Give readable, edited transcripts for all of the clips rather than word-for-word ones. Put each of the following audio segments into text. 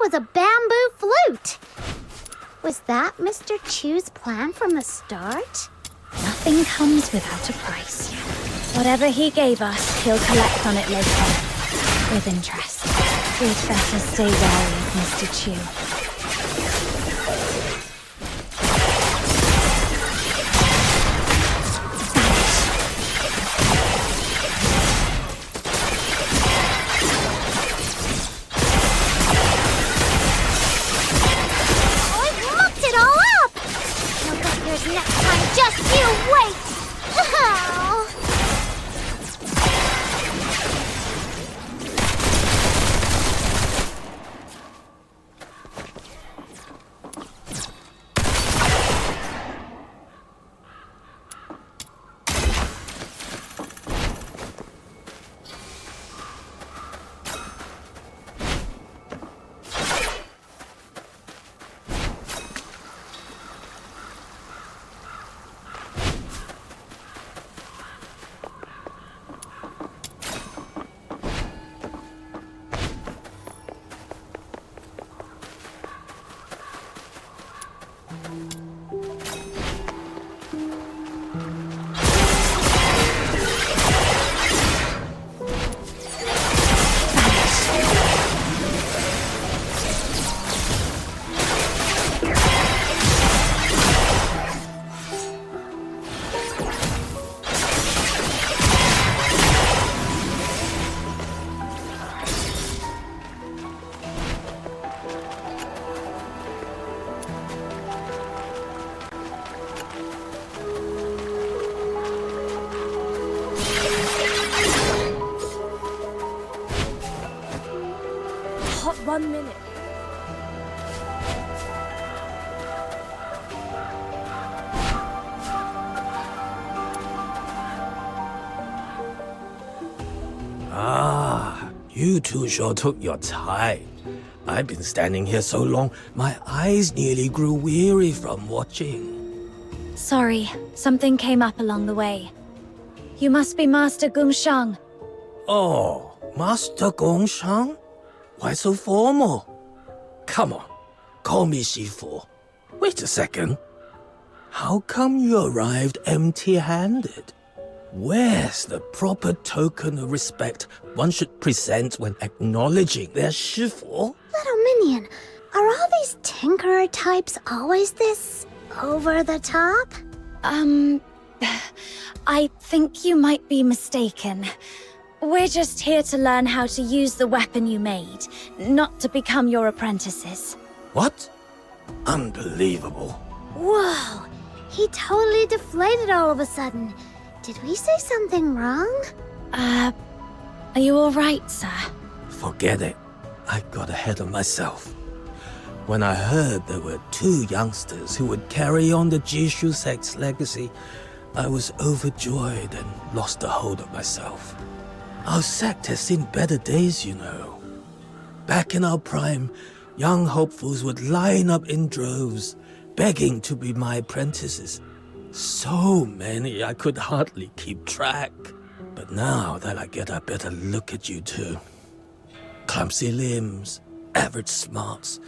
was a bamboo flute. Was that Mr. Chu's plan from the start? Nothing comes without a price. Whatever he gave us, he'll collect on it later. With interest. We'd better stay wary of Mr. Chu. Next time, just you wait! Oh. Hot 1 minute. Ah, you two sure took your time. I've been standing here so long, my eyes nearly grew weary from watching. Sorry, something came up along the way. You must be Master Gongshang. Oh, Master Gongshang? Why so formal? Come on, call me Shifu. Wait a second. How come you arrived empty-handed? Where's the proper token of respect one should present when acknowledging their Shifu? Little Minion, are all these tinkerer types always this over the top? I think you might be mistaken. We're just here to learn how to use the weapon you made, not to become your apprentices. What? Unbelievable. Whoa, he totally deflated all of a sudden. Did we say something wrong? Are you all right, sir? Forget it. I got ahead of myself. When I heard there were 2 youngsters who would carry on the Jishu sect's legacy, I was overjoyed and lost the hold of myself. Our sect has seen better days, you know. Back in our prime, young hopefuls would line up in droves, begging to be my apprentices. So many I could hardly keep track. But now that I get a better look at you two, clumsy limbs, average smarts,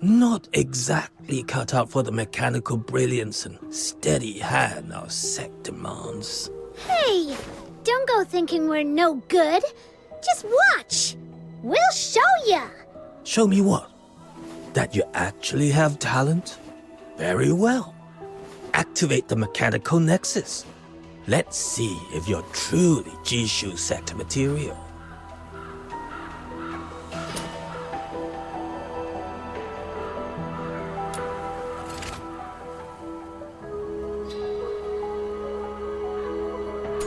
not exactly cut out for the mechanical brilliance and steady hand our sect demands. Hey, don't go thinking we're no good. Just watch. We'll show ya. Show me what? That you actually have talent? Very well. Activate the mechanical nexus. Let's see if you're truly Jishu sect material.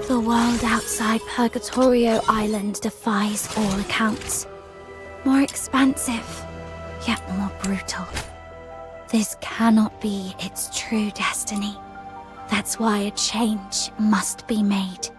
The world outside Purgatorio Island defies all accounts. More expansive, yet more brutal. This cannot be its true destiny. That's why a change must be made.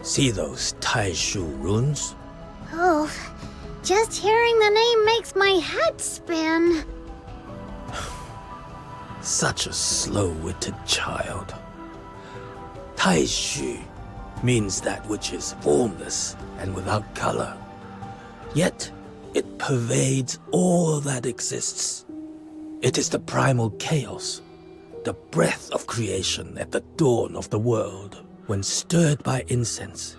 See those Taishu runes? Oh, just hearing the name makes my head spin. Such a slow-witted child. Taishu means that which is formless and without color. Yet, it pervades all that exists. It is the primal chaos, the breath of creation at the dawn of the world. When stirred by incense,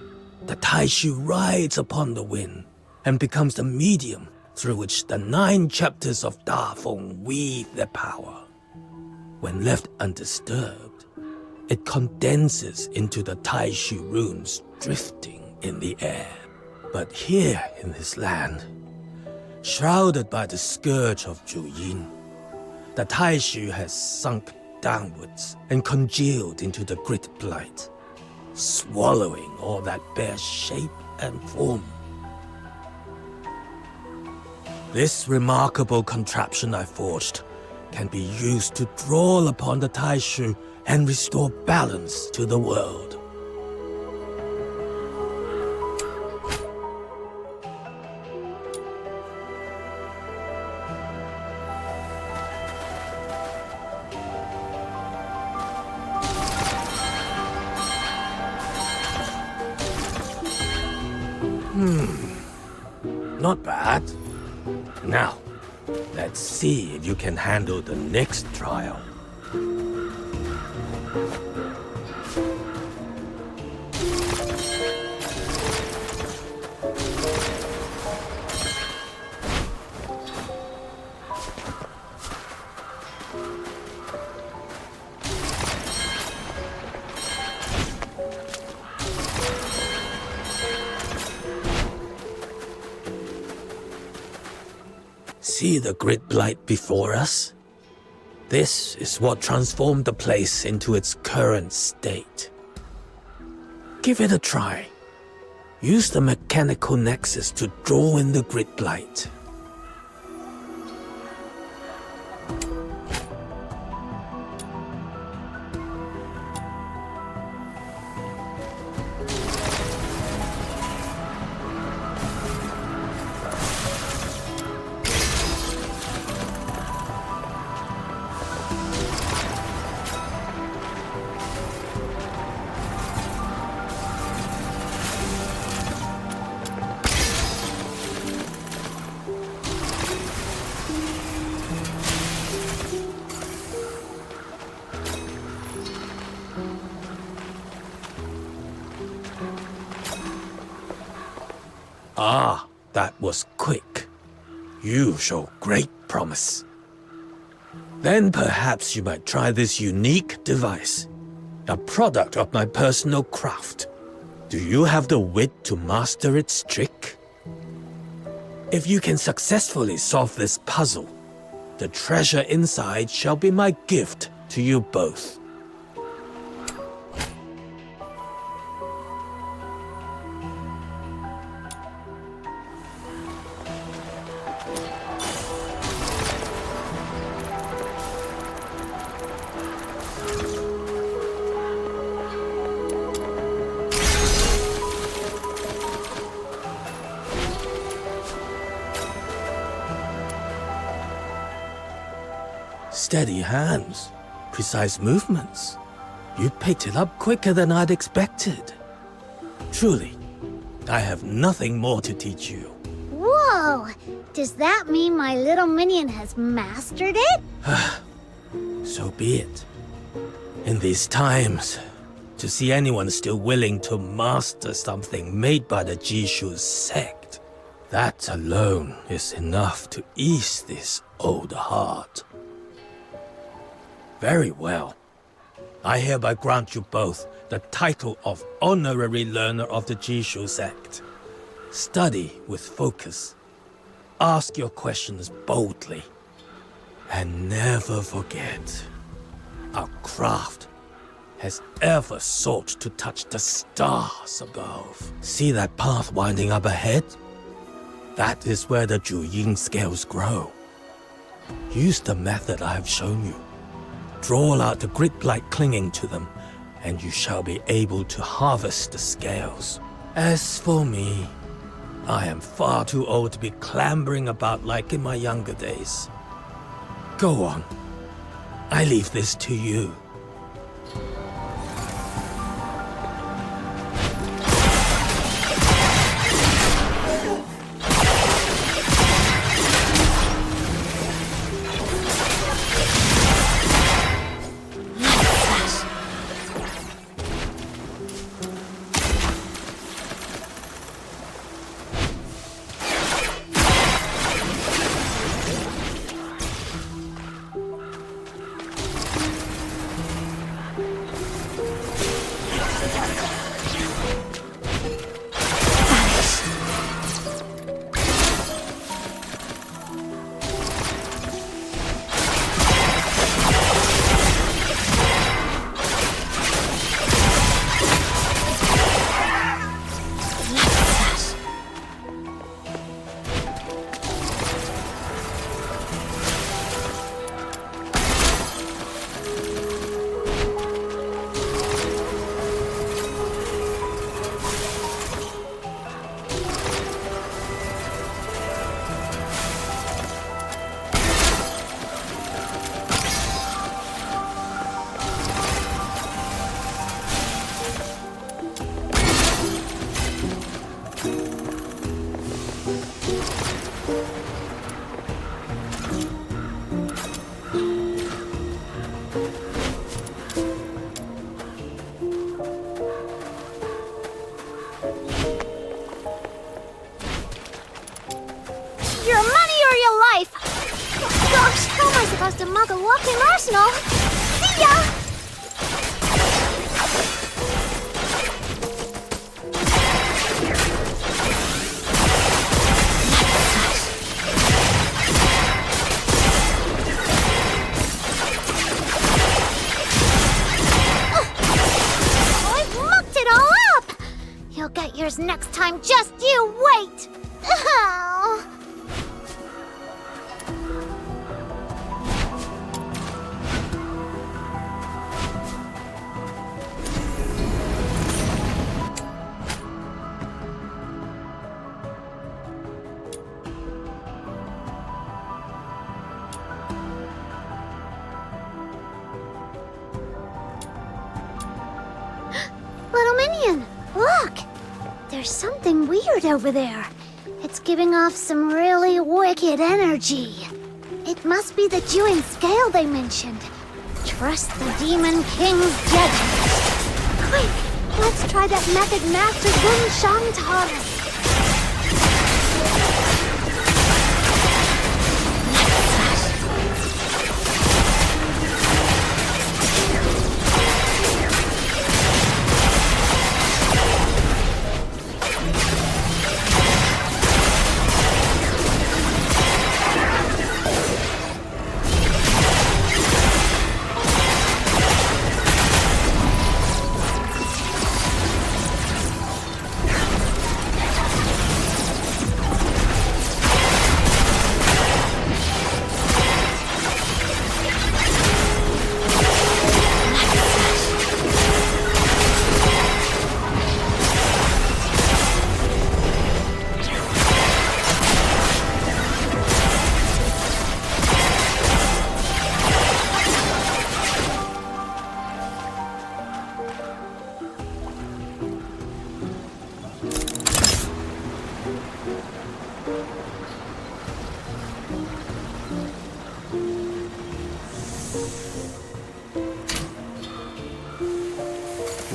the Taishu rides upon the wind and becomes the medium through which the 9 chapters of Da Feng weave their power. When left undisturbed, it condenses into the Taishu runes drifting in the air. But here in this land, shrouded by the scourge of Zhuyin, the Taishu has sunk downwards and congealed into the grit blight, swallowing all that bears shape and form. This remarkable contraption I forged can be used to draw upon the Taishu and restore balance to the world. Not bad. Now, let's see if you can handle the next trial. See the grit blight before us? This is what transformed the place into its current state. Give it a try. Use the mechanical nexus to draw in the grit blight. Ah, that was quick. You show great promise. Then perhaps you might try this unique device, a product of my personal craft. Do you have the wit to master its trick? If you can successfully solve this puzzle, the treasure inside shall be my gift to you both. Steady hands, precise movements. You picked it up quicker than I'd expected. Truly, I have nothing more to teach you. Whoa! Does that mean my little minion has mastered it? So be it. In these times, to see anyone still willing to master something made by the Jishu sect, that alone is enough to ease this old heart. Very well. I hereby grant you both the title of Honorary Learner of the Jishu sect. Study with focus. Ask your questions boldly. And never forget, our craft has ever sought to touch the stars above. See that path winding up ahead? That is where the Zhuyin scales grow. Use the method I have shown you. Draw out the grit blight clinging to them, and you shall be able to harvest the scales. As for me, I am far too old to be clambering about like in my younger days. Go on. I leave this to you. Your money or your life! Oh, gosh, how am I supposed to mug a walking arsenal? See ya! I've mucked it all up! You'll get yours next time, just you wait! Oh. Little Minion, look! There's something weird over there. It's giving off some really wicked energy. It must be the Dewing Scale they mentioned. Trust the Demon King's judgment. Quick, let's try that method Master Gun Shang taught us.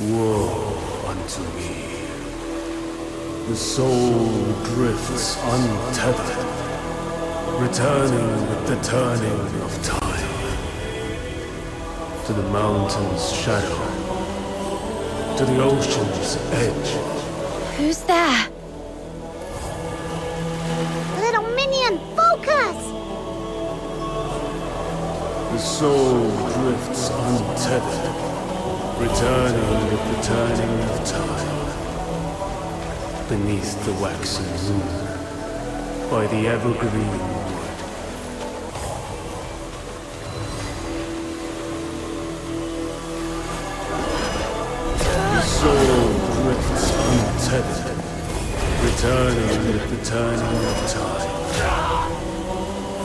Woe unto me. The soul drifts untethered, returning with the turning of time. To the mountain's shadow, to the ocean's edge. Who's there? Little Minion, focus! The soul drifts untethered, returning with the turning of time. Beneath the waxen moon, by the evergreen wood. The soul drifts untethered, returning with the turning of time.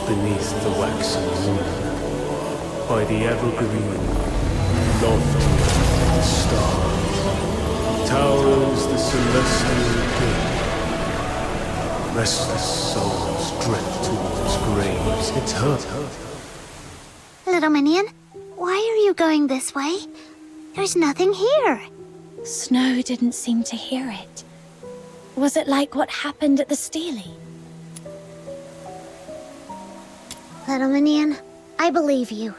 Beneath the waxing moon, by the evergreen, lofty the stars, towers the celestial king. Restless souls drift towards graves. It's her. Little minion, why are you going this way? There's nothing here. Snow didn't seem to hear it. Was it like what happened at the Steely? Little minion, I believe you.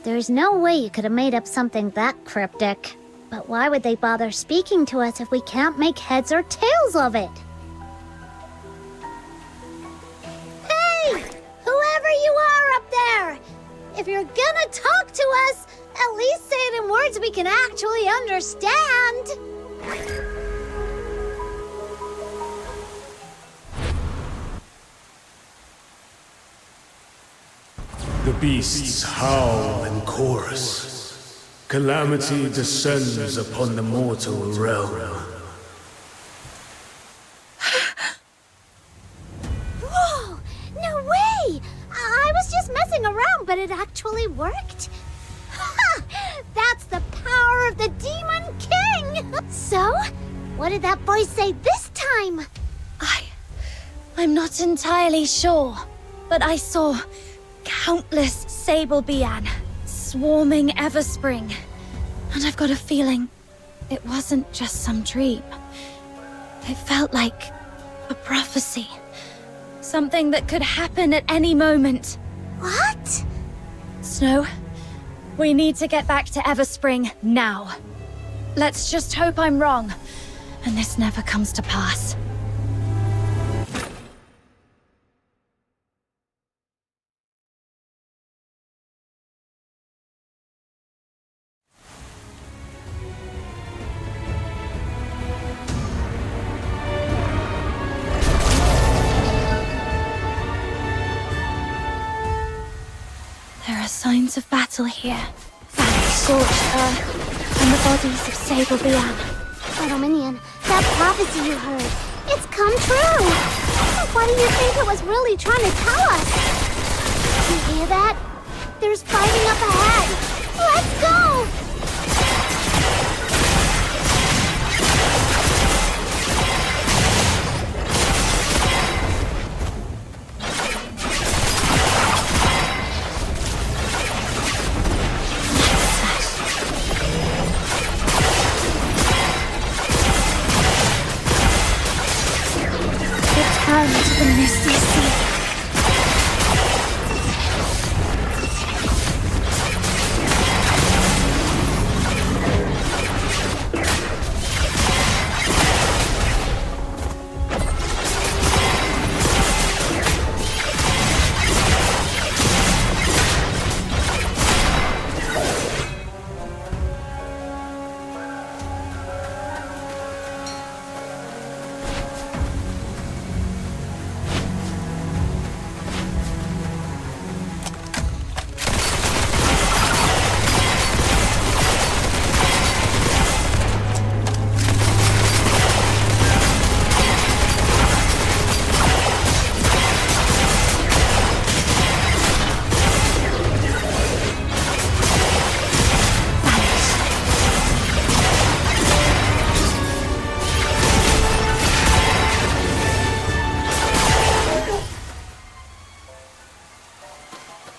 There's no way you could have made up something that cryptic. But why would they bother speaking to us if we can't make heads or tails of it? Hey! Whoever you are up there! If you're gonna talk to us, at least say it in words we can actually understand! The beasts howl in chorus. Calamity descends upon the mortal realm. Whoa! No way! I was just messing around, but it actually worked. Ha! That's the power of the Demon King! So, what did that voice say this time? I'm not entirely sure, but I saw countless Sable Bian swarming Everspring. And I've got a feeling it wasn't just some dream. It felt like a prophecy. Something that could happen at any moment. What? Snow, we need to get back to Everspring now. Let's just hope I'm wrong, and this never comes to pass. There are signs of battle here. Scorched earth and the bodies of Sable Bian. Little minion, that prophecy you heard, it's come true! What do you think it was really trying to tell us? You hear that? There's fighting up ahead! Let's go! Return to the misty sea.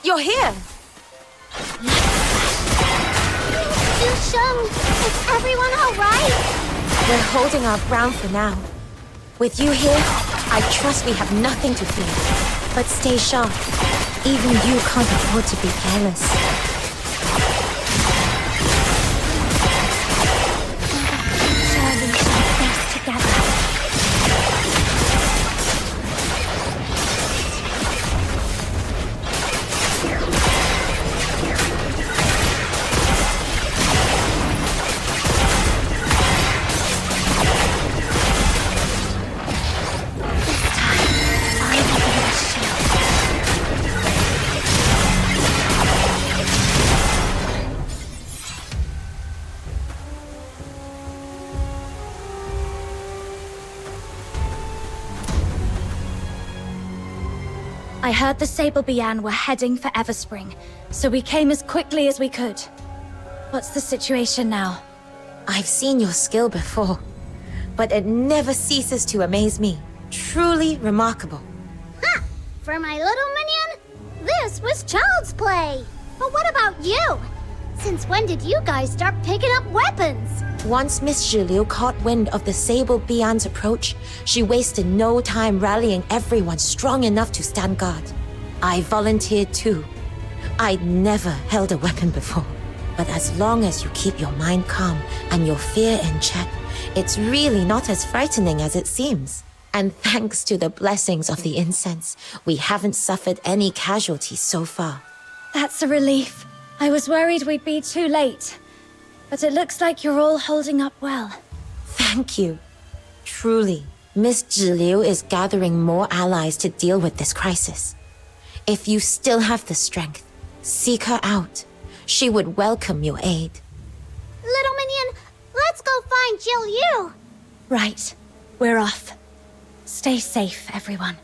You're here! Yusheng, is everyone alright? We're holding our ground for now. With you here, I trust we have nothing to fear. But stay sharp. Even you can't afford to be careless. Surely we shall face together. This time, I will be the shield. I heard the Sable Bian were heading for Everspring, so we came as quickly as we could. What's the situation now? I've seen your skill before, but it never ceases to amaze me. Truly remarkable. Ha! For my little minion, this was child's play. But what about you? Since when did you guys start picking up weapons? Once Miss Zhiliu caught wind of the Sable Bian's approach, she wasted no time rallying everyone strong enough to stand guard. I volunteered too. I'd never held a weapon before. But as long as you keep your mind calm and your fear in check, it's really not as frightening as it seems. And thanks to the blessings of the incense, we haven't suffered any casualties so far. That's a relief. I was worried we'd be too late. But it looks like you're all holding up well. Thank you. Truly, Miss Zhiliu is gathering more allies to deal with this crisis. If you still have the strength, seek her out. She would welcome your aid. Little minion, let's go find Jill Yu. Right. We're off. Stay safe, everyone.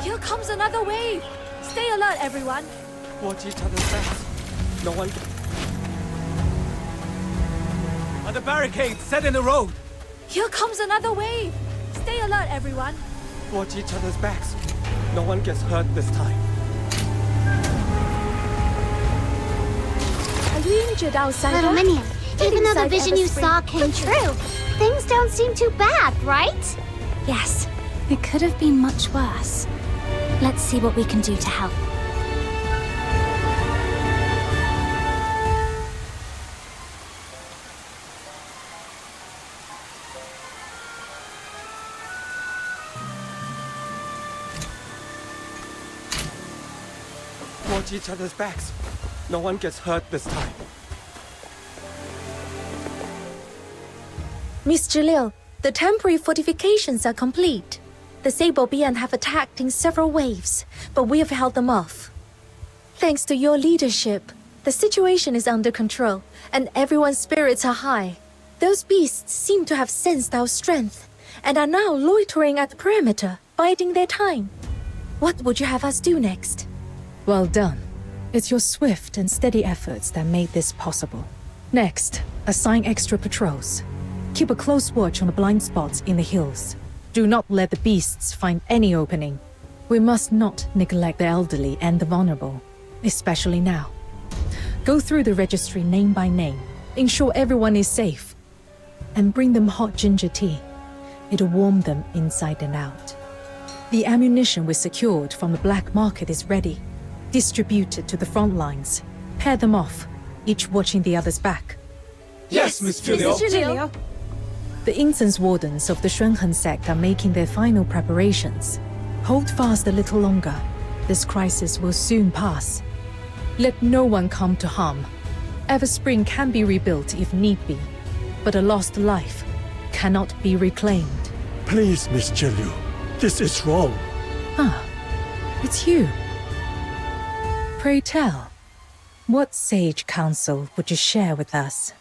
Here comes another wave! Stay alert, everyone! Watch each other's backs. No one... Are the barricades set in the road? Here comes another wave! Stay alert, everyone! Watch each other's backs. No one gets hurt this time. Are you injured, outsider? Little minion, Get even though the inside vision you Everspring saw came quickly. true, things don't seem too bad, right? Yes, it could have been much worse. Let's see what we can do to help. Watch each other's backs. No one gets hurt this time. Miss Zhiliu, the temporary fortifications are complete. The Sable Bian have attacked in several waves, but we have held them off. Thanks to your leadership, the situation is under control, and everyone's spirits are high. Those beasts seem to have sensed our strength, and are now loitering at the perimeter, biding their time. What would you have us do next? Well done. It's your swift and steady efforts that made this possible. Next, assign extra patrols. Keep a close watch on the blind spots in the hills. Do not let the beasts find any opening. We must not neglect the elderly and the vulnerable, especially now. Go through the registry name by name, ensure everyone is safe, and bring them hot ginger tea. It'll warm them inside and out. The ammunition we secured from the black market is ready. Distribute it to the front lines. Pair them off, each watching the other's back. Yes, Miss Zhiliu. The incense wardens of the Shunhen sect are making their final preparations. Hold fast a little longer. This crisis will soon pass. Let no one come to harm. Everspring can be rebuilt if need be, but a lost life cannot be reclaimed. Please, Miss Zhiliu, this is wrong. Ah, it's you. Pray tell, what sage counsel would you share with us?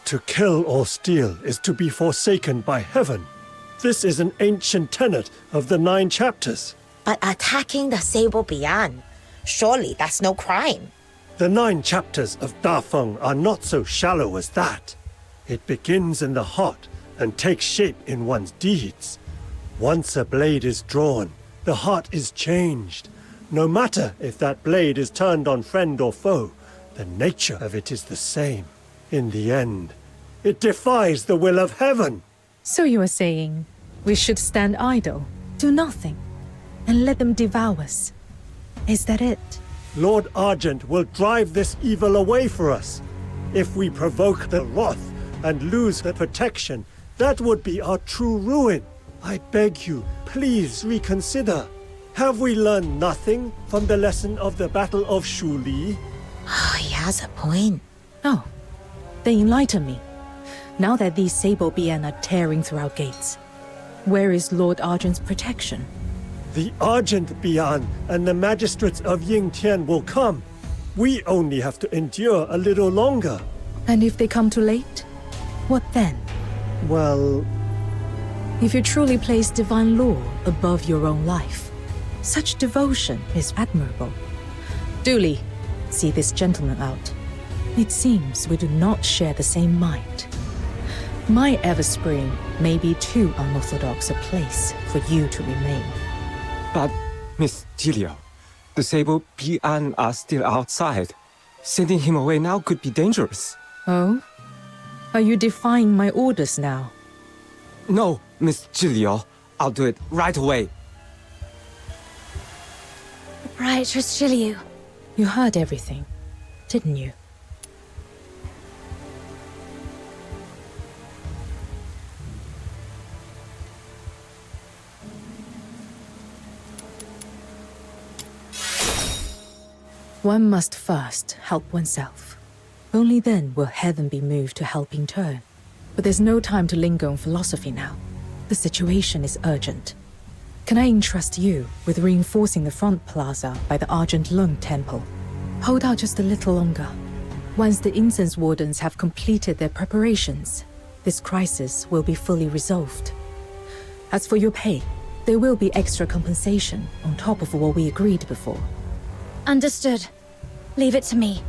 To kill or steal is to be forsaken by heaven. This is an ancient tenet of the 9 chapters. But attacking the Sable Bian, surely that's no crime. The 9 chapters of Dafeng are not so shallow as that. It begins in the heart and takes shape in one's deeds. Once a blade is drawn, the heart is changed. No matter if that blade is turned on friend or foe, the nature of it is the same. In the end, it defies the will of heaven. So you are saying we should stand idle, do nothing, and let them devour us. Is that it? Lord Argent will drive this evil away for us. If we provoke the wrath and lose the protection, that would be our true ruin. I beg you, please reconsider. Have we learned nothing from the lesson of the Battle of Shuli? Oh, he has a point. Oh, then enlighten me. Now that these Sable Bien are tearing through our gates, where is Lord Argent's protection? The Argent Bian and the magistrates of Yingtian will come. We only have to endure a little longer. And if they come too late, what then? Well, If you truly place divine law above your own life, such devotion is admirable. Dooley, see this gentleman out. It seems we do not share the same mind. My Everspring may be too unorthodox a place for you to remain. But, Miss Gilio, the Sable Bian are still outside. Sending him away now could be dangerous. Oh? Are you defying my orders now? No, Miss Gilio. I'll do it right away. Proprietress Shiliu. You heard everything, didn't you? One must first help oneself. Only then will heaven be moved to help in turn. But there's no time to linger on philosophy now. The situation is urgent. Can I entrust you with reinforcing the front plaza by the Argent Lung Temple? Hold out just a little longer. Once the incense wardens have completed their preparations, this crisis will be fully resolved. As for your pay, there will be extra compensation on top of what we agreed before. Understood. Leave it to me.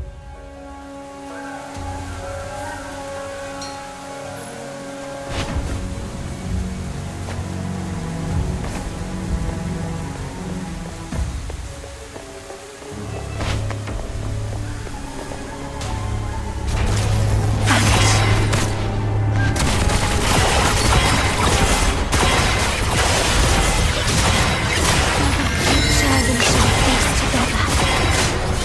Surely shall face together.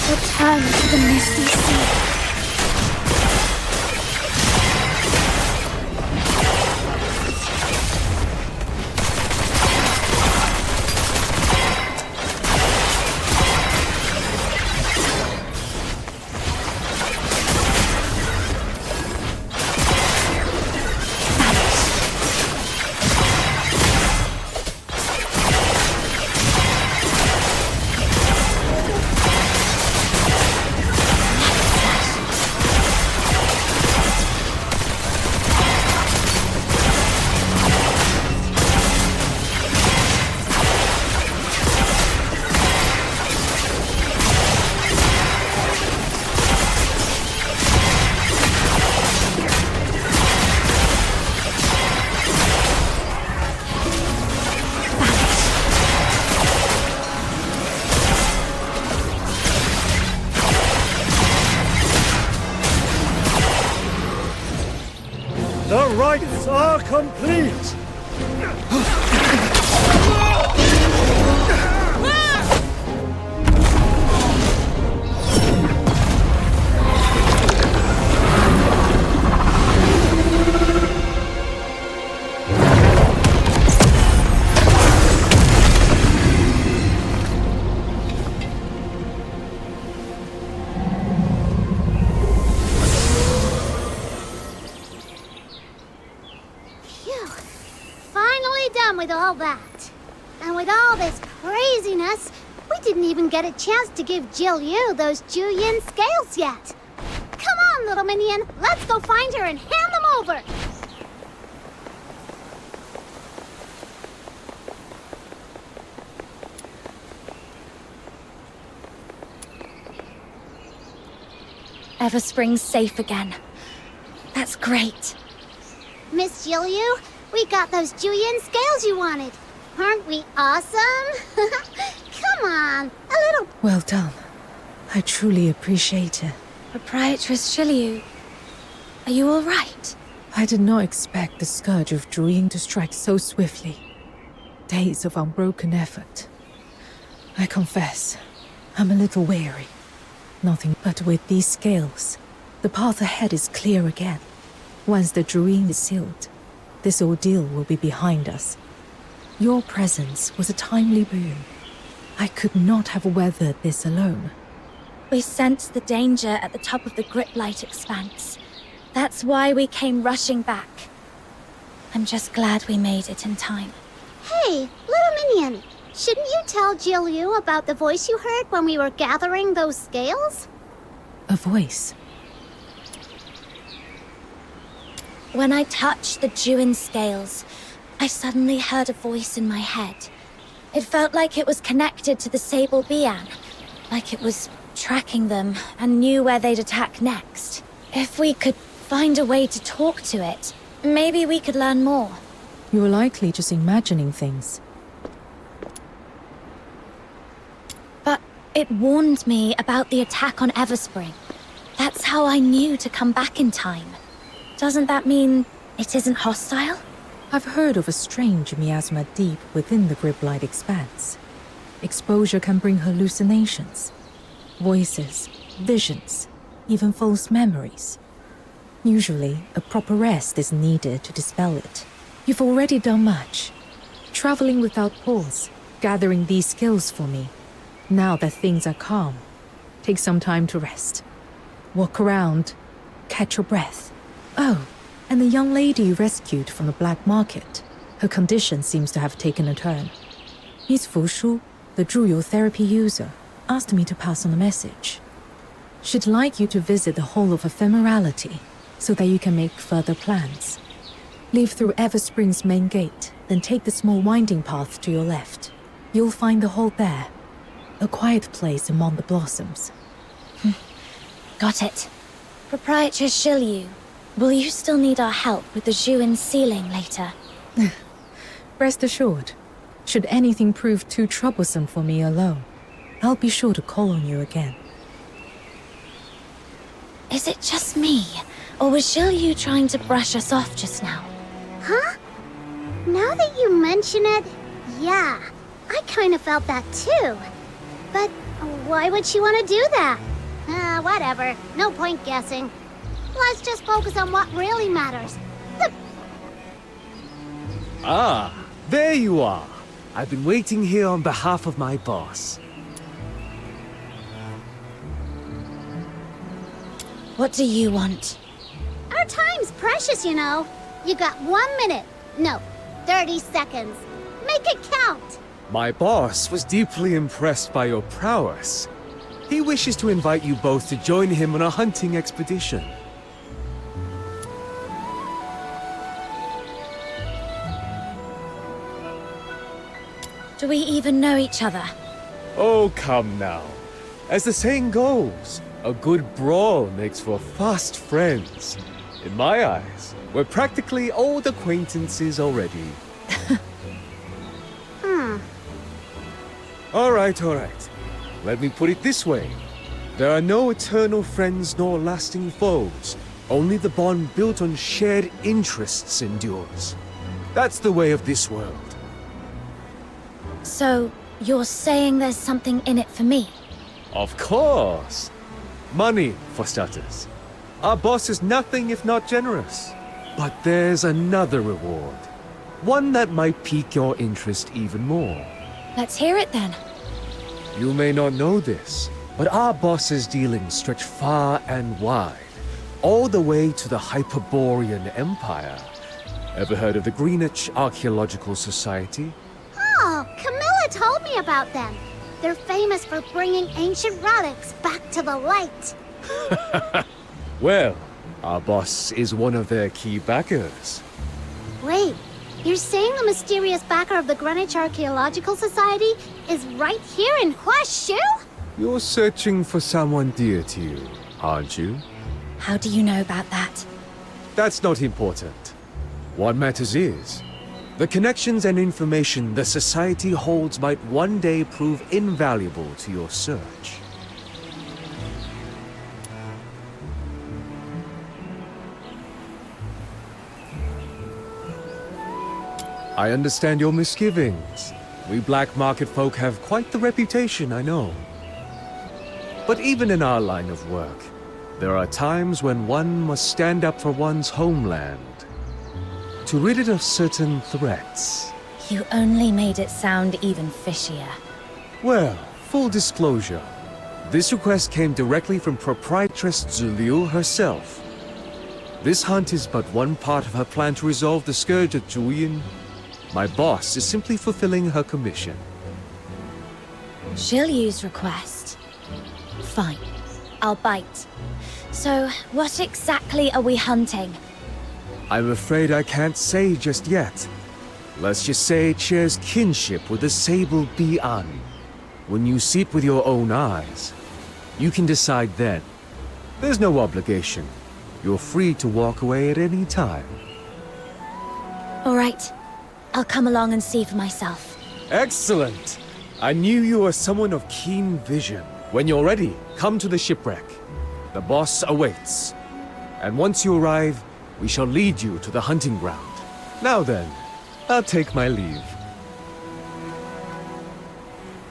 Return to the misty sea. the rites are complete! With all that. And with all this craziness, we didn't even get a chance to give Jill Yu those Juyin scales yet. Come on, little minion, let's go find her and hand them over. Everspring's safe again. That's great. Miss Jill Yu, we got those Juyin scales you wanted. Aren't we awesome? Come on, a little. Well done. I truly appreciate it. Proprietress Shiliu, are you all right? I did not expect the scourge of Druin to strike so swiftly. Days of unbroken effort. I confess, I'm a little weary. Nothing but with these scales, the path ahead is clear again. Once the Druin is sealed, this ordeal will be behind us. Your presence was a timely boon. I could not have weathered this alone. We sensed the danger at the top of the Griplight expanse. That's why we came rushing back. I'm just glad we made it in time. Hey, little minion, shouldn't you tell Jiu about the voice you heard when we were gathering those scales? A voice. When I touched the Duin scales, I suddenly heard a voice in my head. It felt like it was connected to the Sable Bian, like it was tracking them and knew where they'd attack next. If we could find a way to talk to it, maybe we could learn more. You were likely just imagining things. But it warned me about the attack on Everspring. That's how I knew to come back in time. Doesn't that mean it isn't hostile? I've heard of a strange miasma deep within the Griplight expanse. Exposure can bring hallucinations. Voices, visions, even false memories. Usually, a proper rest is needed to dispel it. You've already done much. Traveling without pause, gathering these skills for me. Now that things are calm, take some time to rest. Walk around, catch your breath. Oh, and the young lady you rescued from the black market. Her condition seems to have taken a turn. Miss Fushu, the Zhuyo therapy user, asked me to pass on a message. She'd like you to visit the Hall of Ephemerality, so that you can make further plans. Leave through Everspring's main gate, then take the small winding path to your left. You'll find the hall there. A quiet place among the blossoms. Got it. Proprietress Shiliu, will you still need our help with the Zhuin sealing later? Rest assured, should anything prove too troublesome for me alone, I'll be sure to call on you again. Is it just me, or was Shiliu trying to brush us off just now? Huh? Now that you mention it, yeah, I kind of felt that too. But why would she want to do that? Whatever. No point guessing. Let's just focus on what really matters. Ah, there you are. I've been waiting here on behalf of my boss. What do you want? Our time's precious, you know. You got 1 minute. No, 30 seconds. Make it count. My boss was deeply impressed by your prowess. He wishes to invite you both to join him on a hunting expedition. Do we even know each other? Oh, come now. As the saying goes, a good brawl makes for fast friends. In my eyes, we're practically old acquaintances already. All right. Let me put it this way. There are no eternal friends nor lasting foes. Only the bond built on shared interests endures. That's the way of this world. So, you're saying there's something in it for me? Of course. Money, for starters. Our boss is nothing if not generous. But there's another reward. One that might pique your interest even more. Let's hear it then. You may not know this, but our boss's dealings stretch far and wide, all the way to the Hyperborean Empire. Ever heard of the Greenwich Archaeological Society? Oh, Camilla told me about them. They're famous for bringing ancient relics back to the light. Well, our boss is one of their key backers. Wait, you're saying the mysterious backer of the Greenwich Archaeological Society is right here in Huashu? You're searching for someone dear to you, aren't you? How do you know about that? That's not important. What matters is, The connections and information the Society holds might one day prove invaluable to your search. I understand your misgivings. We black market folk have quite the reputation, I know. But even in our line of work, there are times when one must stand up for one's homeland to rid it of certain threats. You only made it sound even fishier. Well, full disclosure, this request came directly from proprietress Zhu herself. This hunt is but one part of her plan to resolve the scourge at Zhuyin. My boss is simply fulfilling her commission. Zhilyu's request. Fine. I'll bite. So, what exactly are we hunting? I'm afraid I can't say just yet. Let's just say it shares kinship with the sable Bi'an. When you see it with your own eyes, you can decide then. There's no obligation. You're free to walk away at any time. All right. I'll come along and see for myself. Excellent! I knew you were someone of keen vision. When you're ready, come to the shipwreck. The boss awaits. And once you arrive, we shall lead you to the hunting ground. Now then, I'll take my leave.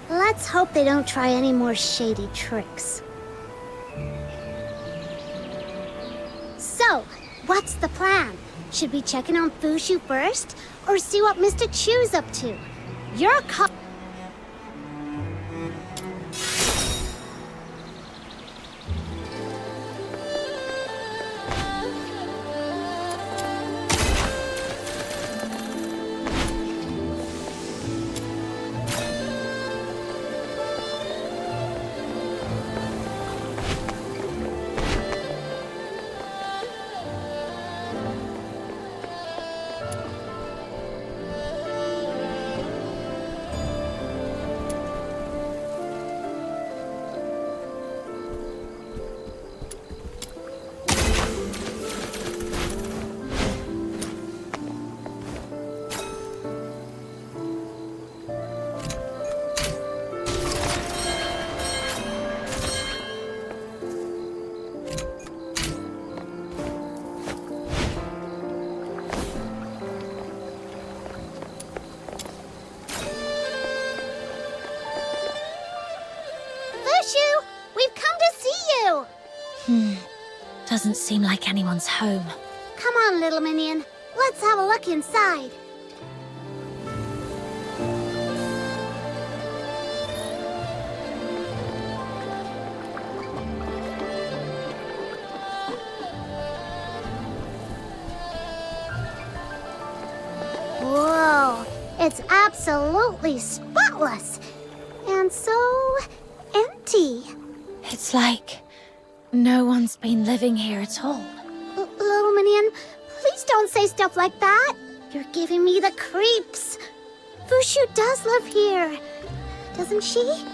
Let's hope they don't try any more shady tricks. So, what's the plan? Should we check in on Fushu first, or see what Mr. Chu's up to? You're Fushu! We've come to see you! Doesn't seem like anyone's home. Come on, little minion. Let's have a look inside. Whoa, it's absolutely spotless. And so empty. It's like no one's been living here at all. Little minion, please don't say stuff like that. You're giving me the creeps. Fushu does live here, doesn't she?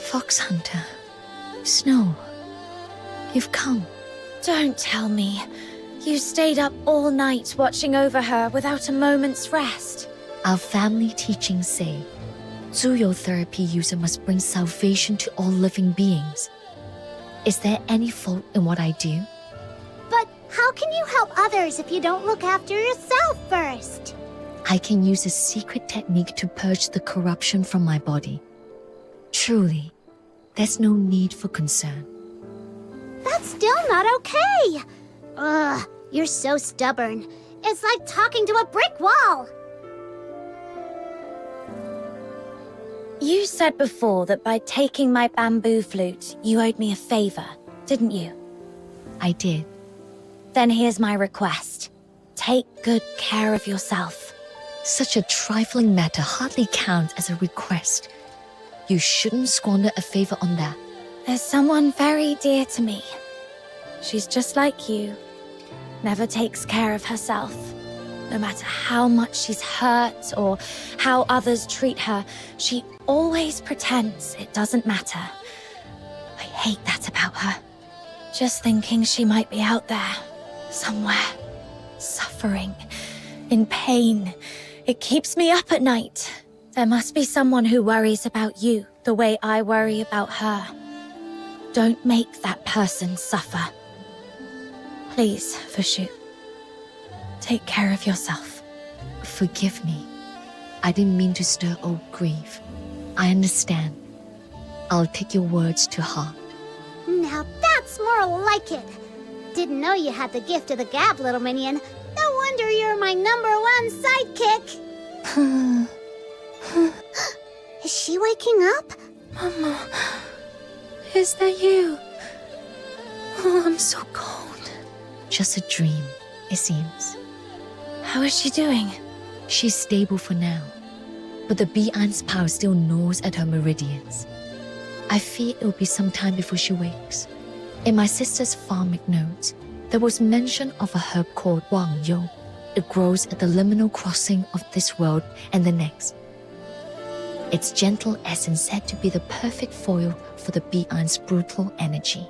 Fox Hunter. Snow. You've come. Don't tell me. You stayed up all night watching over her without a moment's rest. Our family teachings say, zootherapy user must bring salvation to all living beings. Is there any fault in what I do? But how can you help others if you don't look after yourself first? I can use a secret technique to purge the corruption from my body. Truly, there's no need for concern. That's still not okay. Ugh, you're so stubborn. It's like talking to a brick wall. You said before that by taking my bamboo flute, you owed me a favor, didn't you? I did. Then here's my request. Take good care of yourself. Such a trifling matter hardly counts as a request. You shouldn't squander a favor on that. There's someone very dear to me. She's just like you. Never takes care of herself. No matter how much she's hurt or how others treat her, she always pretends it doesn't matter. I hate that about her. Just thinking she might be out there, somewhere, suffering, in pain. It keeps me up at night. There must be someone who worries about you the way I worry about her. Don't make that person suffer. Please, Fushu. Take care of yourself. Forgive me. I didn't mean to stir old grief. I understand. I'll take your words to heart. Now that's more like it. Didn't know you had the gift of the gab, little minion. No wonder you're my #1 sidekick. Is she waking up? Mama, is that you? Oh, I'm so cold. Just a dream, it seems. How is she doing? She's stable for now, but the Bi-An's power still gnaws at her meridians. I fear it will be some time before she wakes. In my sister's farming notes, there was mention of a herb called Wang Yo. It grows at the liminal crossing of this world and the next. Its gentle essence said to be the perfect foil for the Bi-An's brutal energy.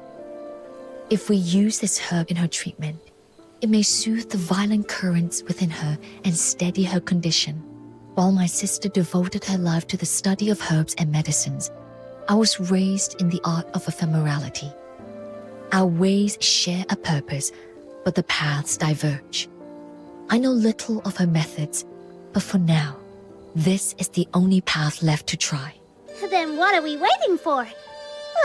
If we use this herb in her treatment, it may soothe the violent currents within her and steady her condition. While my sister devoted her life to the study of herbs and medicines, I was raised in the art of ephemerality. Our ways share a purpose, but the paths diverge. I know little of her methods, but for now, this is the only path left to try. Then what are we waiting for?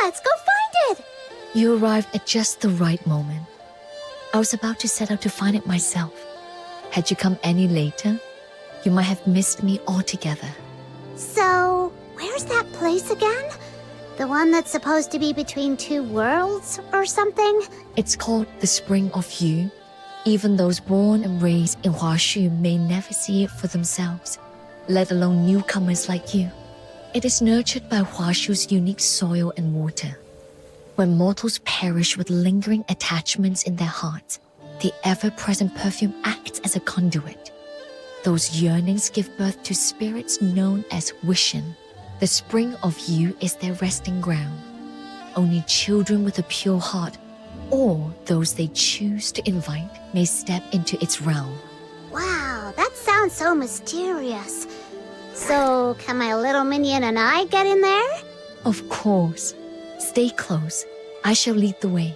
Let's go find it! You arrived at just the right moment. I was about to set out to find it myself. Had you come any later, you might have missed me altogether. So, where's that place again? The one that's supposed to be between two worlds or something? It's called the Spring of You. Even those born and raised in Huashu may never see it for themselves, let alone newcomers like you. It is nurtured by Huashu's unique soil and water. When mortals perish with lingering attachments in their hearts, the ever-present perfume acts as a conduit. Those yearnings give birth to spirits known as Wishin. The Spring of You is their resting ground. Only children with a pure heart, or those they choose to invite, may step into its realm. Wow, that sounds so mysterious. So, can my little minion and I get in there? Of course. Stay close. I shall lead the way.